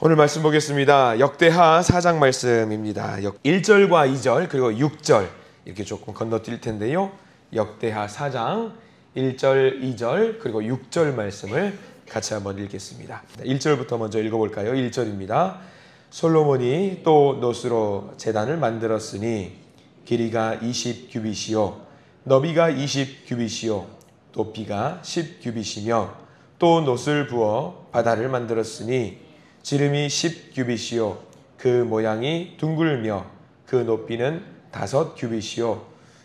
오늘 말씀 보겠습니다. 역대하 4장 말씀입니다. 1절과 2절 그리고 6절 이렇게 조금 건너뛸 텐데요. 역대하 4장 1절, 2절 그리고 6절 말씀을 같이 한번 읽겠습니다. 1절부터 먼저 읽어볼까요? 1절입니다. 솔로몬이 또 놋으로 제단을 만들었으니 길이가 20규빗이요 너비가 20규빗이요 높이가 10규빗이며 또 놋을 부어 바다를 만들었으니 지름이 10규빗이요 그 모양이 둥글며 그 높이는 5규빗이요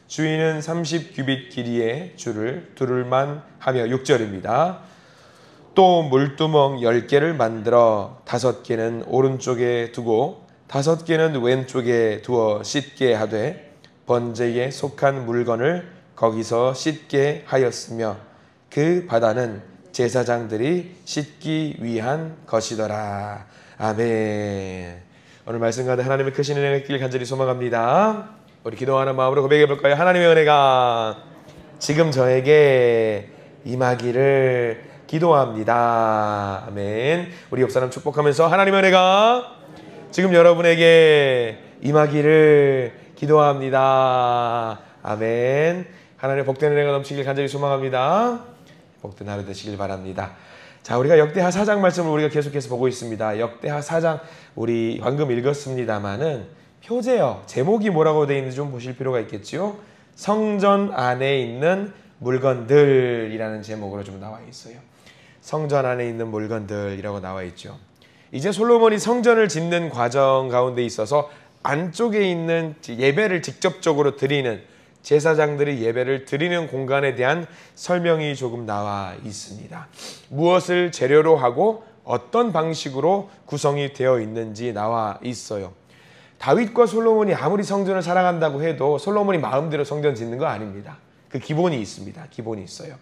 주위는 30규빗 길이의 줄을 두를만 하며 6절입니다. 또 물두멍 10개를 만들어 5개는 오른쪽에 두고 5개는 왼쪽에 두어 씻게 하되 번제에 속한 물건을 거기서 씻게 하였으며 그 바다는 제사장들이 씻기 위한 것이더라. 아멘. 오늘 말씀 가운데 하나님의 크신 은혜가 있길 간절히 소망합니다. 우리 기도하는 마음으로 고백해 볼까요? 하나님의 은혜가 지금 저에게 임하기를 기도합니다. 아멘. 우리 옆사람 축복하면서 하나님의 은혜가 지금 여러분에게 임하기를 기도합니다. 아멘. 하나님의 복된 은혜가 넘치길 간절히 소망합니다. 복된 하루 되시길 바랍니다. 자, 우리가 역대하 4장 말씀을 우리가 계속해서 보고 있습니다. 역대하 4장 우리 방금 읽었습니다마는 표제어 제목이 뭐라고 되어 있는지 좀 보실 필요가 있겠죠. 성전 안에 있는 물건들이라는 제목으로 좀 나와 있어요. 성전 안에 있는 물건들이라고 나와 있죠. 이제 솔로몬이 성전을 짓는 과정 가운데 있어서 안쪽에 있는 예배를 직접적으로 드리는 제사장들이 예배를 드리는 공간에 대한 설명이 조금 나와 있습니다. 무엇을 재료로 하고 어떤 방식으로 구성이 되어 있는지 나와 있어요. 다윗과 솔로몬이 아무리 성전을 사랑한다고 해도 솔로몬이 마음대로 성전 짓는 거 아닙니다. 그 기본이 있습니다. 기본이 있어요.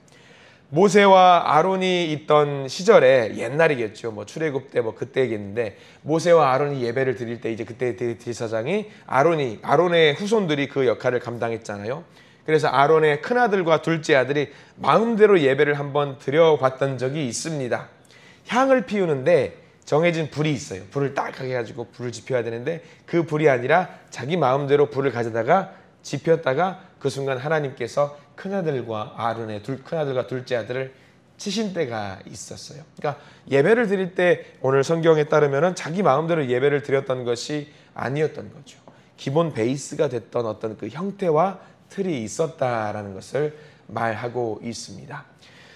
모세와 아론이 있던 시절에 옛날이겠죠. 뭐 출애굽 때 뭐 그때겠는데 모세와 아론이 예배를 드릴 때 이제 그때 제사장이 아론의 후손들이 그 역할을 감당했잖아요. 그래서 아론의 큰아들과 둘째 아들이 마음대로 예배를 한번 드려봤던 적이 있습니다. 향을 피우는데 정해진 불이 있어요. 불을 딱 해가지고 불을 지펴야 되는데 그 불이 아니라 자기 마음대로 불을 가져다가 지폈다가 그 순간 하나님께서 큰아들과 큰아들과 둘째 아들을 치신 때가 있었어요. 그러니까 예배를 드릴 때 오늘 성경에 따르면 자기 마음대로 예배를 드렸던 것이 아니었던 거죠. 기본 베이스가 됐던 어떤 그 형태와 틀이 있었다라는 것을 말하고 있습니다.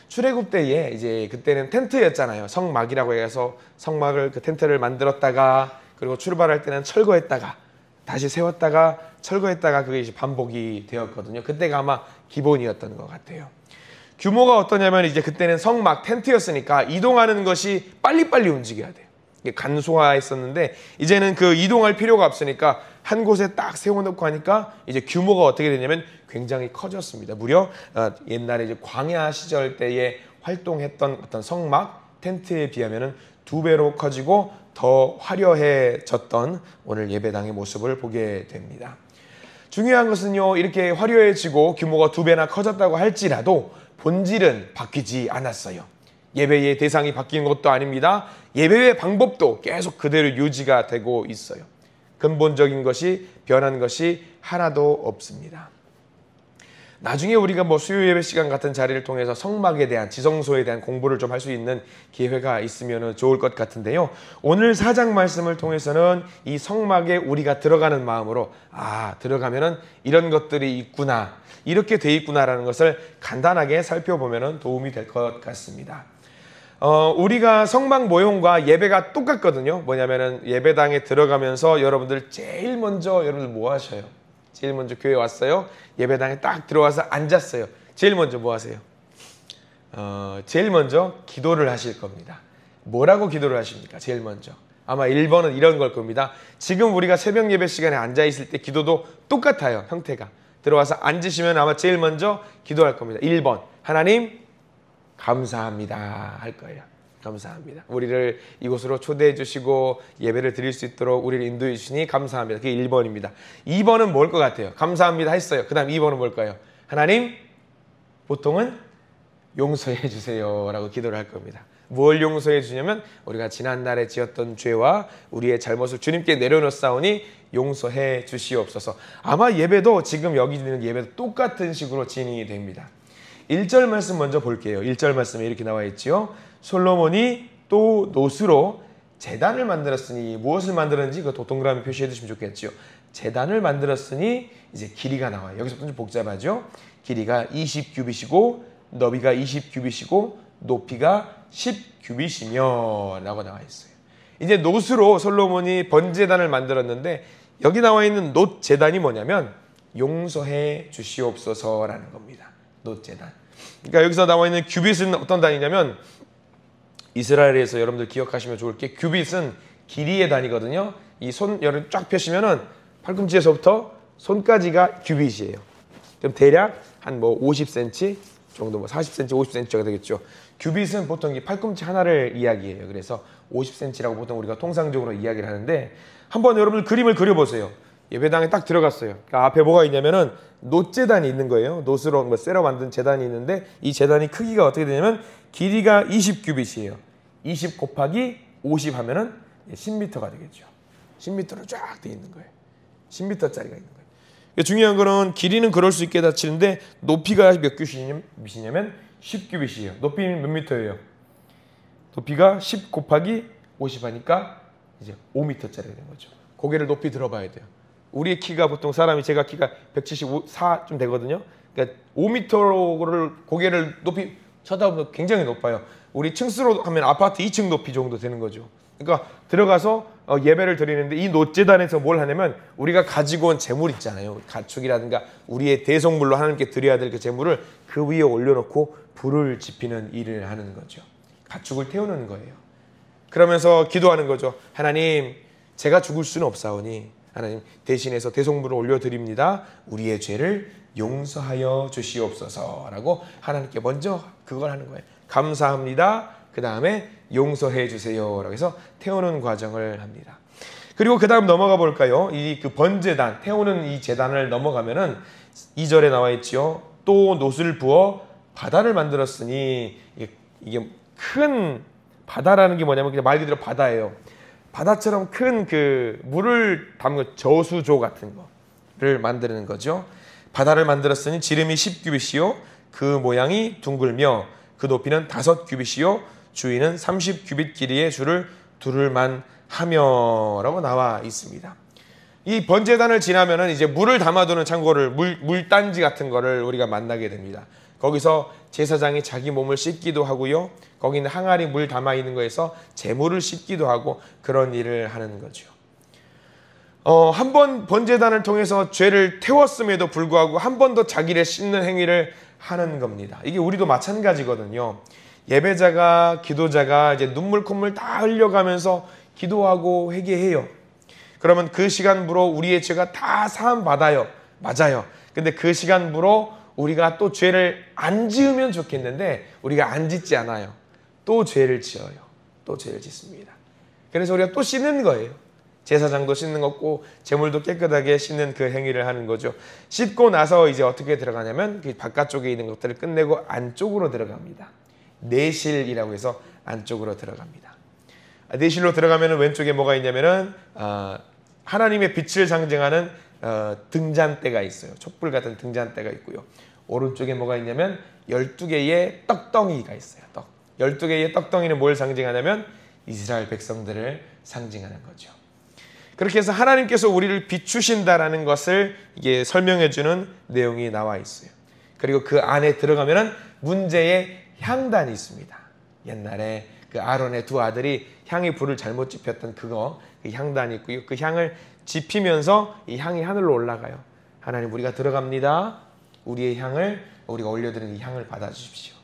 출애굽 때에 이제 그때는 텐트였잖아요. 성막이라고 해서 성막을 그 텐트를 만들었다가 그리고 출발할 때는 철거했다가 다시 세웠다가 철거했다가 그게 이제 반복이 되었거든요. 그때가 아마 기본이었던 것 같아요. 규모가 어떠냐면 이제 그때는 성막 텐트였으니까 이동하는 것이 빨리빨리 움직여야 돼요. 이게 간소화했었는데 이제는 그 이동할 필요가 없으니까 한 곳에 딱 세워놓고 하니까 이제 규모가 어떻게 되냐면 굉장히 커졌습니다. 무려 옛날에 이제 광야 시절 때에 활동했던 어떤 성막 텐트에 비하면은 2배로 커지고 더 화려해졌던 오늘 예배당의 모습을 보게 됩니다. 중요한 것은요, 이렇게 화려해지고 규모가 2배나 커졌다고 할지라도 본질은 바뀌지 않았어요. 예배의 대상이 바뀐 것도 아닙니다. 예배의 방법도 계속 그대로 유지가 되고 있어요. 근본적인 것이 변한 것이 하나도 없습니다. 나중에 우리가 뭐 수요 예배 시간 같은 자리를 통해서 성막에 대한 지성소에 대한 공부를 좀 할 수 있는 기회가 있으면 좋을 것 같은데요. 오늘 4장 말씀을 통해서는 이 성막에 우리가 들어가는 마음으로 들어가면은 이런 것들이 있구나, 이렇게 돼 있구나라는 것을 간단하게 살펴보면 도움이 될 것 같습니다. 우리가 성막 모형과 예배가 똑같거든요. 뭐냐면은 예배당에 들어가면서 여러분들 제일 먼저 여러분들 뭐 하셔요? 제일 먼저 교회 왔어요. 예배당에 딱 들어와서 앉았어요. 제일 먼저 뭐 하세요? 제일 먼저 기도를 하실 겁니다. 뭐라고 기도를 하십니까? 제일 먼저. 아마 1번은 이런 걸 겁니다. 지금 우리가 새벽 예배 시간에 앉아있을 때 기도도 똑같아요. 형태가. 들어와서 앉으시면 아마 제일 먼저 기도할 겁니다. 1번. 하나님 감사합니다 할 거예요. 감사합니다. 우리를 이곳으로 초대해 주시고 예배를 드릴 수 있도록 우리를 인도해 주시니 감사합니다. 그게 1번입니다. 2번은 뭘 것 같아요? 감사합니다 했어요. 그 다음 2번은 뭘까요? 하나님 보통은 용서해 주세요 라고 기도를 할 겁니다. 뭘 용서해 주냐면 우리가 지난날에 지었던 죄와 우리의 잘못을 주님께 내려놓사오니 용서해 주시옵소서. 아마 예배도 지금 여기 있는 예배도 똑같은 식으로 진행이 됩니다. 1절 말씀 먼저 볼게요. 1절 말씀에 이렇게 나와 있지요. 솔로몬이 또 노스로 제단을 만들었으니, 무엇을 만들었는지 그 동그라미 표시해 주시면 좋겠죠. 제단을 만들었으니 이제 길이가 나와요. 여기서부터 좀 복잡하죠. 길이가 20규빗이고 너비가 20규빗이고 높이가 10규빗이며 라고 나와 있어요. 이제 노스로 솔로몬이 번제단을 만들었는데 여기 나와 있는 놋 제단이 뭐냐면 용서해 주시옵소서라는 겁니다. 놋 제단. 그러니까 여기서 나와 있는 규빗은 어떤 단위냐면, 이스라엘에서 여러분들 기억하시면 좋을 게, 규빗은 길이의 단위거든요. 이 손 여러분 쫙 펴시면은 팔꿈치에서부터 손까지가 규빗이에요. 그럼 대략 한 뭐 50cm 정도, 뭐 40cm, 50cm가 되겠죠. 규빗은 보통 이 팔꿈치 하나를 이야기해요. 그래서 50cm라고 보통 우리가 통상적으로 이야기를 하는데, 한번 여러분들 그림을 그려보세요. 예배당에 딱 들어갔어요. 그러니까 앞에 뭐가 있냐면은 놋 제단이 있는 거예요. 놋으로 뭐 쇠로 만든 제단이 있는데, 이 제단이 크기가 어떻게 되냐면 길이가 20규빗이에요. 20 곱하기 50 하면은 10m가 되겠죠. 10m로 쫙 돼 있는 거예요. 10m짜리가 있는 거예요. 중요한 거는 길이는 그럴 수 있게 다치는데 높이가 몇 규빗이냐면 10규빗이에요. 높이는 몇 미터예요? 높이가 10 곱하기 50 하니까 이제 5m짜리가 되는 거죠. 고개를 높이 들어봐야 돼요. 우리의 키가 보통 사람이, 제가 키가 174좀 되거든요. 그러니까 5m를 고개를 높이 쳐다보면 굉장히 높아요. 우리 층수로 하면 아파트 2층 높이 정도 되는 거죠. 그러니까 들어가서 예배를 드리는데 이 놋제단에서 뭘 하냐면 우리가 가지고 온 재물 있잖아요. 가축이라든가 우리의 대속물로 하나님께 드려야 될 그 재물을 그 위에 올려놓고 불을 지피는 일을 하는 거죠. 가축을 태우는 거예요. 그러면서 기도하는 거죠. 하나님, 제가 죽을 수는 없사오니 하나님 대신해서 대속물을 올려드립니다. 우리의 죄를 용서하여 주시옵소서라고 하나님께 먼저 그걸 하는 거예요. 감사합니다. 그 다음에 용서해 주세요 라고 해서 태우는 과정을 합니다. 그리고 그 다음 넘어가 볼까요? 이 그 번제단, 태우는 이 제단을 넘어가면은 2절에 나와 있죠. 또 놋을 부어 바다를 만들었으니, 이게 큰 바다라는 게 뭐냐면 그냥 말 그대로 바다예요. 바다처럼 큰 그 물을 담는 저수조 같은 거를 만드는 거죠. 바다를 만들었으니 지름이 10규빗이요 그 모양이 둥글며 그 높이는 5규빗이요 주위는 30규빗 길이의 줄을 두를 만하며 라고 나와 있습니다. 이 번제단을 지나면은 이제 물을 담아두는 창고를, 물단지 같은 거를 우리가 만나게 됩니다. 거기서 제사장이 자기 몸을 씻기도 하고요. 거기는 항아리 물 담아 있는 거에서 제물을 씻기도 하고 그런 일을 하는 거죠. 한 번 번제단을 통해서 죄를 태웠음에도 불구하고 한 번 더 자기를 씻는 행위를 하는 겁니다. 이게 우리도 마찬가지거든요. 예배자가, 기도자가 이제 눈물 콧물 다 흘려가면서 기도하고 회개해요. 그러면 그 시간부로 우리의 죄가 다 사함 받아요. 맞아요. 근데 그 시간부로 우리가 또 죄를 안 지으면 좋겠는데 우리가 안 짓지 않아요. 또 죄를 지어요. 또 죄를 짓습니다. 그래서 우리가 또 씻는 거예요. 제사장도 씻는 거고 제물도 깨끗하게 씻는 그 행위를 하는 거죠. 씻고 나서 이제 어떻게 들어가냐면 그 바깥쪽에 있는 것들을 끝내고 안쪽으로 들어갑니다. 내실이라고 해서 안쪽으로 들어갑니다. 내실로 들어가면 왼쪽에 뭐가 있냐면은 하나님의 빛을 상징하는 등잔대가 있어요. 촛불 같은 등잔대가 있고요. 오른쪽에 뭐가 있냐면 12개의 떡덩이가 있어요. 12개의 떡덩이는 뭘 상징하냐면 이스라엘 백성들을 상징하는 거죠. 그렇게 해서 하나님께서 우리를 비추신다라는 것을 이게 설명해주는 내용이 나와 있어요. 그리고 그 안에 들어가면은 문제의 향단이 있습니다. 옛날에 그 아론의 두 아들이 향이 불을 잘못 지폈던 그 향단이 있고요. 그 향을 지피면서 이 향이 하늘로 올라가요. 하나님, 우리가 들어갑니다. 우리의 향을, 우리가 올려드리는 이 향을 받아주십시오.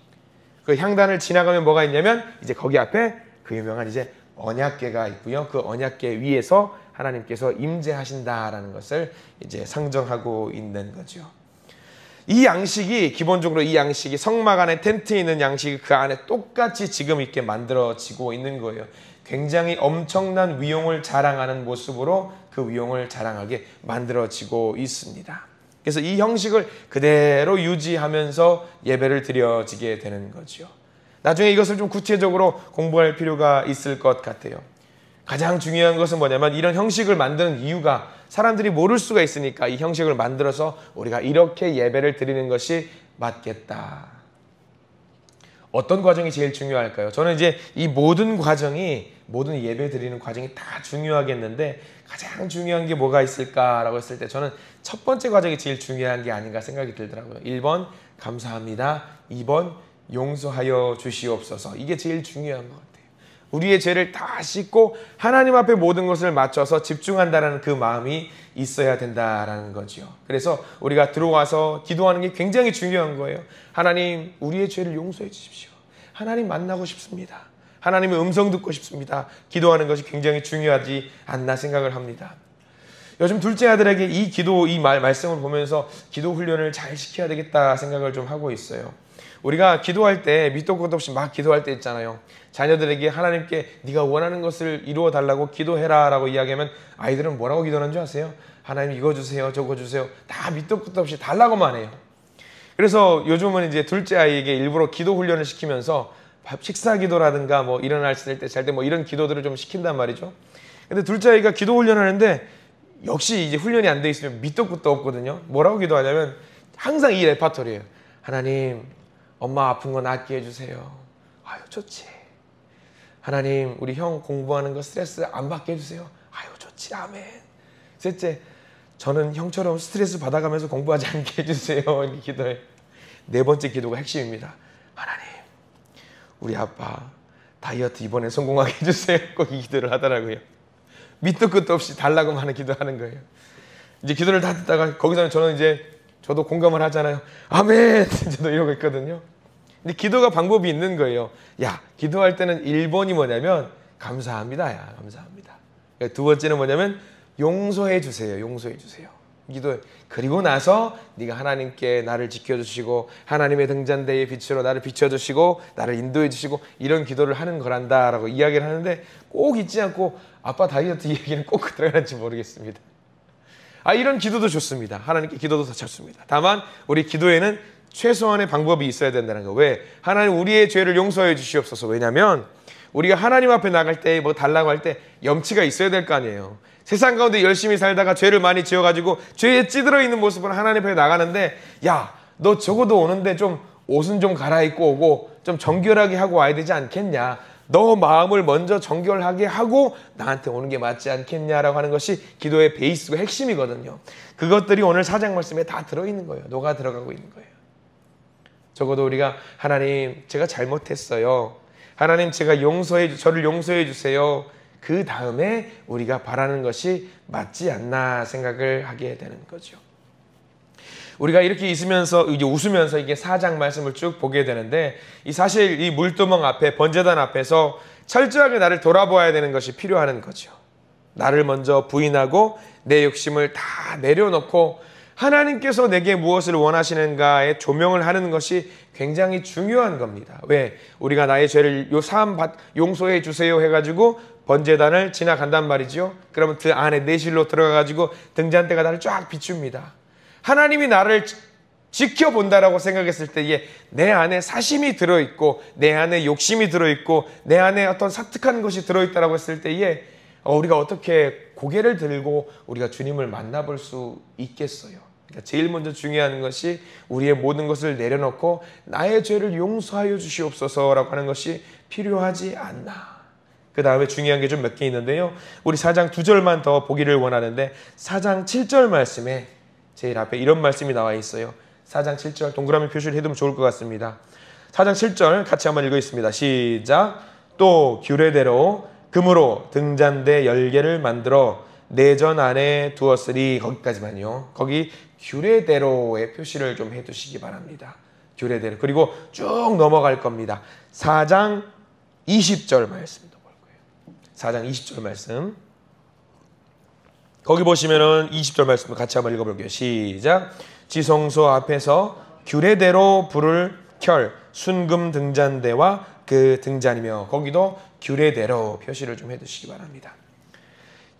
그 향단을 지나가면 뭐가 있냐면 이제 거기 앞에 그 유명한 이제 언약궤가 있고요. 그 언약궤 위에서 하나님께서 임재하신다라는 것을 이제 상정하고 있는 거죠. 이 양식이, 기본적으로 이 양식이 성막 안에 텐트에 있는 양식이 그 안에 똑같이 지금 이렇게 만들어지고 있는 거예요. 굉장히 엄청난 위용을 자랑하는 모습으로 그 위용을 자랑하게 만들어지고 있습니다. 그래서 이 형식을 그대로 유지하면서 예배를 드려지게 되는 거죠. 나중에 이것을 좀 구체적으로 공부할 필요가 있을 것 같아요. 가장 중요한 것은 뭐냐면 이런 형식을 만드는 이유가 사람들이 모를 수가 있으니까 이 형식을 만들어서 우리가 이렇게 예배를 드리는 것이 맞겠다. 어떤 과정이 제일 중요할까요? 저는 이제 이 모든 예배 드리는 과정이 다 중요하겠는데 가장 중요한 게 뭐가 있을까라고 했을 때 저는 첫 번째 과정이 제일 중요한 게 아닌가 생각이 들더라고요. 1번 감사합니다. 2번 용서하여 주시옵소서. 이게 제일 중요한 것 같아요. 우리의 죄를 다 씻고 하나님 앞에 모든 것을 맞춰서 집중한다는 그 마음이 있어야 된다라는 거죠. 그래서 우리가 들어와서 기도하는 게 굉장히 중요한 거예요. 하나님, 우리의 죄를 용서해 주십시오. 하나님 만나고 싶습니다. 하나님의 음성 듣고 싶습니다. 기도하는 것이 굉장히 중요하지 않나 생각을 합니다. 요즘 둘째 아들에게 이 말씀을 보면서 기도 훈련을 잘 시켜야 되겠다 생각을 좀 하고 있어요. 우리가 기도할 때 밑도 끝도 없이 막 기도할 때 있잖아요. 자녀들에게 하나님께 네가 원하는 것을 이루어 달라고 기도해라 라고 이야기하면 아이들은 뭐라고 기도하는 줄 아세요? 하나님 이거 주세요, 저거 주세요. 다 밑도 끝도 없이 달라고만 해요. 그래서 요즘은 이제 둘째 아이에게 일부러 기도 훈련을 시키면서 식사 기도라든가 뭐 일어났을 때 잘 때 뭐 이런 기도들을 좀 시킨단 말이죠. 근데 둘째 아이가 기도 훈련하는데 역시 이제 훈련이 안 돼 있으면 밑도 끝도 없거든요. 뭐라고 기도하냐면 항상 이 레파토리예요. 하나님, 엄마 아픈 거 낫게 해주세요. 아유 좋지. 하나님, 우리 형 공부하는 거 스트레스 안 받게 해주세요. 아유 좋지. 아멘. 셋째, 저는 형처럼 스트레스 받아가면서 공부하지 않게 해주세요. 이 기도에. 네 번째 기도가 핵심입니다. 하나님, 우리 아빠 다이어트 이번에 성공하게 해주세요. 꼭 이 기도를 하더라고요. 밑도 끝도 없이 달라고만 하는 기도하는 거예요. 이제 기도를 다 듣다가 거기서는 저도 공감을 하잖아요. 아멘! 저도 이러고 있거든요. 근데 기도가 방법이 있는 거예요. 야, 기도할 때는 1번이 뭐냐면 감사합니다. 야, 감사합니다. 그러니까 두 번째는 뭐냐면 용서해 주세요. 용서해 주세요. 기도. 그리고 나서 네가 하나님께 나를 지켜주시고 하나님의 등잔대의 빛으로 나를 비춰주시고 나를 인도해 주시고 이런 기도를 하는 거란다라고 이야기를 하는데 꼭 잊지 않고 아빠 다이어트 얘기는 꼭 들어가는지 모르겠습니다. 이런 기도도 좋습니다. 하나님께 기도도 더 좋습니다. 다만 우리 기도에는 최소한의 방법이 있어야 된다는 거. 왜? 하나님 우리의 죄를 용서해 주시옵소서. 왜냐하면 우리가 하나님 앞에 나갈 때 뭐 달라고 할 때 염치가 있어야 될 거 아니에요. 세상 가운데 열심히 살다가 죄를 많이 지어가지고 죄에 찌들어 있는 모습으로 하나님 앞에 나가는데 야, 너 적어도 오는데 좀 옷은 좀 갈아입고 오고 좀 정결하게 하고 와야 되지 않겠냐. 너 마음을 먼저 정결하게 하고 나한테 오는 게 맞지 않겠냐라고 하는 것이 기도의 베이스고 핵심이거든요. 그것들이 오늘 4장 말씀에 다 들어있는 거예요. 녹아 들어가고 있는 거예요. 적어도 우리가 하나님 제가 잘못했어요. 하나님 제가 저를 용서해 주세요. 그 다음에 우리가 바라는 것이 맞지 않나 생각을 하게 되는 거죠. 우리가 이렇게 있으면서 이제 웃으면서 이게 4장 말씀을 쭉 보게 되는데 사실 이 물두멍 앞에 번제단 앞에서 철저하게 나를 돌아보아야 되는 것이 필요한 거죠. 나를 먼저 부인하고 내 욕심을 다 내려놓고 하나님께서 내게 무엇을 원하시는가에 조명을 하는 것이 굉장히 중요한 겁니다. 왜? 우리가 나의 죄를 용서해 주세요 해가지고 번제단을 지나간단 말이죠. 그러면 그 안에 내실로 들어가가지고 등잔대가 나를 쫙 비춥니다. 하나님이 나를 지켜본다라고 생각했을 때에 내 안에 사심이 들어있고 내 안에 욕심이 들어있고 내 안에 어떤 사특한 것이 들어있다라고 했을 때에 우리가 어떻게 고개를 들고 우리가 주님을 만나볼 수 있겠어요. 그러니까 제일 먼저 중요한 것이 우리의 모든 것을 내려놓고 나의 죄를 용서하여 주시옵소서라고 하는 것이 필요하지 않나. 그 다음에 중요한 게 좀 몇 개 있는데요. 우리 4장 2절만 더 보기를 원하는데 4장 7절 말씀에 제일 앞에 이런 말씀이 나와 있어요. 4장 7절 동그라미 표시를 해두면 좋을 것 같습니다. 4장 7절 같이 한번 읽겠습니다. 시작. 또 규례대로 금으로 등잔대 10개를 만들어 내전 안에 두었으리. 거기까지만요. 거기 규례대로의 표시를 좀 해두시기 바랍니다. 규례대로. 그리고 쭉 넘어갈 겁니다. 4장 20절 말씀도 볼 거예요. 4장 20절 말씀. 거기 보시면은 20절 말씀 같이 한번 읽어볼게요. 시작. 지성소 앞에서 규례대로 불을 켤 순금 등잔대와 그 등잔이며 거기도 규례대로 표시를 좀 해두시기 바랍니다.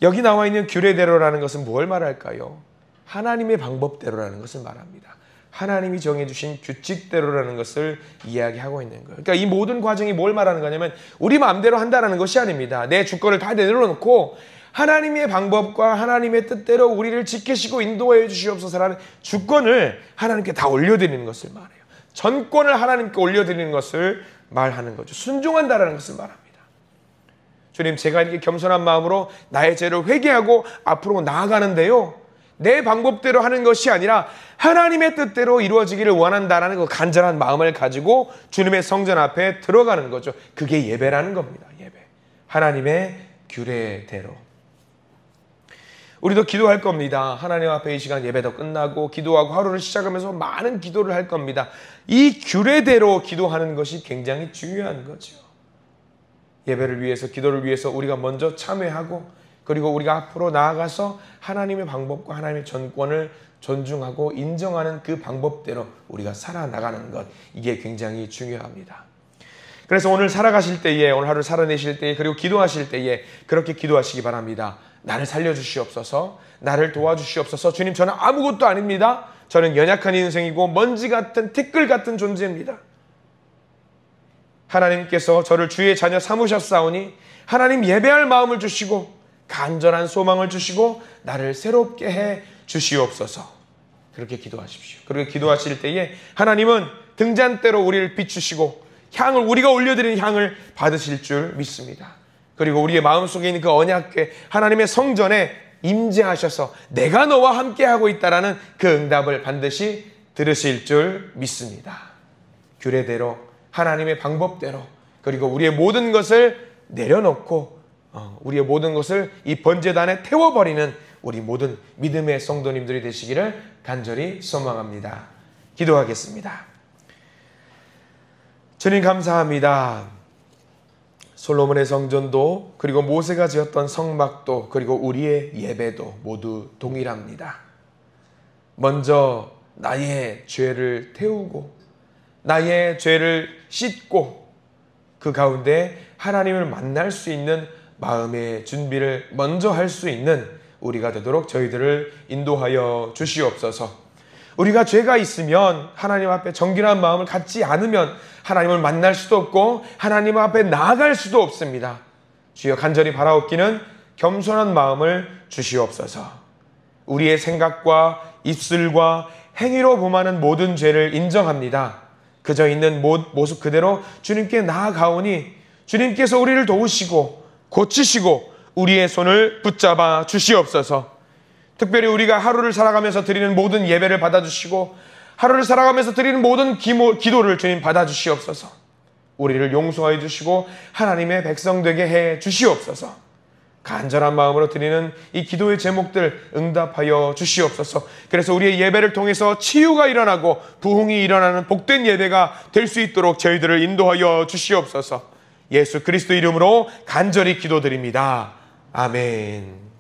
여기 나와 있는 규례대로라는 것은 뭘 말할까요? 하나님의 방법대로라는 것을 말합니다. 하나님이 정해주신 규칙대로라는 것을 이야기하고 있는 거예요. 그러니까 이 모든 과정이 뭘 말하는 거냐면 우리 마음대로 한다는 것이 아닙니다. 내 주권을 다 내려놓고 하나님의 방법과 하나님의 뜻대로 우리를 지키시고 인도해 주시옵소서라는 주권을 하나님께 다 올려드리는 것을 말해요. 전권을 하나님께 올려드리는 것을 말하는 거죠. 순종한다라는 것을 말합니다. 주님, 제가 이렇게 겸손한 마음으로 나의 죄를 회개하고 앞으로 나아가는데요, 내 방법대로 하는 것이 아니라 하나님의 뜻대로 이루어지기를 원한다라는 그 간절한 마음을 가지고 주님의 성전 앞에 들어가는 거죠. 그게 예배라는 겁니다. 예배. 하나님의 규례대로. 우리도 기도할 겁니다. 하나님 앞에 이 시간 예배도 끝나고 기도하고 하루를 시작하면서 많은 기도를 할 겁니다. 이 규례대로 기도하는 것이 굉장히 중요한 거죠. 예배를 위해서, 기도를 위해서 우리가 먼저 참여하고, 그리고 우리가 앞으로 나아가서 하나님의 방법과 하나님의 전권을 존중하고 인정하는 그 방법대로 우리가 살아나가는 것, 이게 굉장히 중요합니다. 그래서 오늘 살아가실 때에, 오늘 하루 살아내실 때에, 그리고 기도하실 때에 그렇게 기도하시기 바랍니다. 나를 살려주시옵소서, 나를 도와주시옵소서. 주님, 저는 아무것도 아닙니다. 저는 연약한 인생이고 먼지 같은, 티끌 같은 존재입니다. 하나님께서 저를 주의 자녀 삼으셨사오니 하나님 예배할 마음을 주시고 간절한 소망을 주시고 나를 새롭게 해 주시옵소서. 그렇게 기도하십시오. 그렇게 기도하실 때에 하나님은 등잔대로 우리를 비추시고 향을, 우리가 올려드리는 향을 받으실 줄 믿습니다. 그리고 우리의 마음속에 있는 그 언약궤, 하나님의 성전에 임재하셔서 내가 너와 함께하고 있다라는 그 응답을 반드시 들으실 줄 믿습니다. 규례대로, 하나님의 방법대로, 그리고 우리의 모든 것을 내려놓고 우리의 모든 것을 이 번제단에 태워버리는 우리 모든 믿음의 성도님들이 되시기를 간절히 소망합니다. 기도하겠습니다. 주님, 감사합니다. 솔로몬의 성전도, 그리고 모세가 지었던 성막도, 그리고 우리의 예배도 모두 동일합니다. 먼저 나의 죄를 태우고 나의 죄를 씻고 그 가운데 하나님을 만날 수 있는 마음의 준비를 먼저 할 수 있는 우리가 되도록 저희들을 인도하여 주시옵소서. 우리가 죄가 있으면 하나님 앞에 정결한 마음을 갖지 않으면 하나님을 만날 수도 없고 하나님 앞에 나아갈 수도 없습니다. 주여, 간절히 바라옵기는 겸손한 마음을 주시옵소서. 우리의 생각과 입술과 행위로 범하는 모든 죄를 인정합니다. 그저 있는 모습 그대로 주님께 나아가오니 주님께서 우리를 도우시고 고치시고 우리의 손을 붙잡아 주시옵소서. 특별히 우리가 하루를 살아가면서 드리는 모든 예배를 받아주시고 하루를 살아가면서 드리는 모든 기도를 주님 받아주시옵소서. 우리를 용서해 주시고 하나님의 백성 되게 해 주시옵소서. 간절한 마음으로 드리는 이 기도의 제목들 응답하여 주시옵소서. 그래서 우리의 예배를 통해서 치유가 일어나고 부흥이 일어나는 복된 예배가 될 수 있도록 저희들을 인도하여 주시옵소서. 예수 그리스도 이름으로 간절히 기도드립니다. 아멘.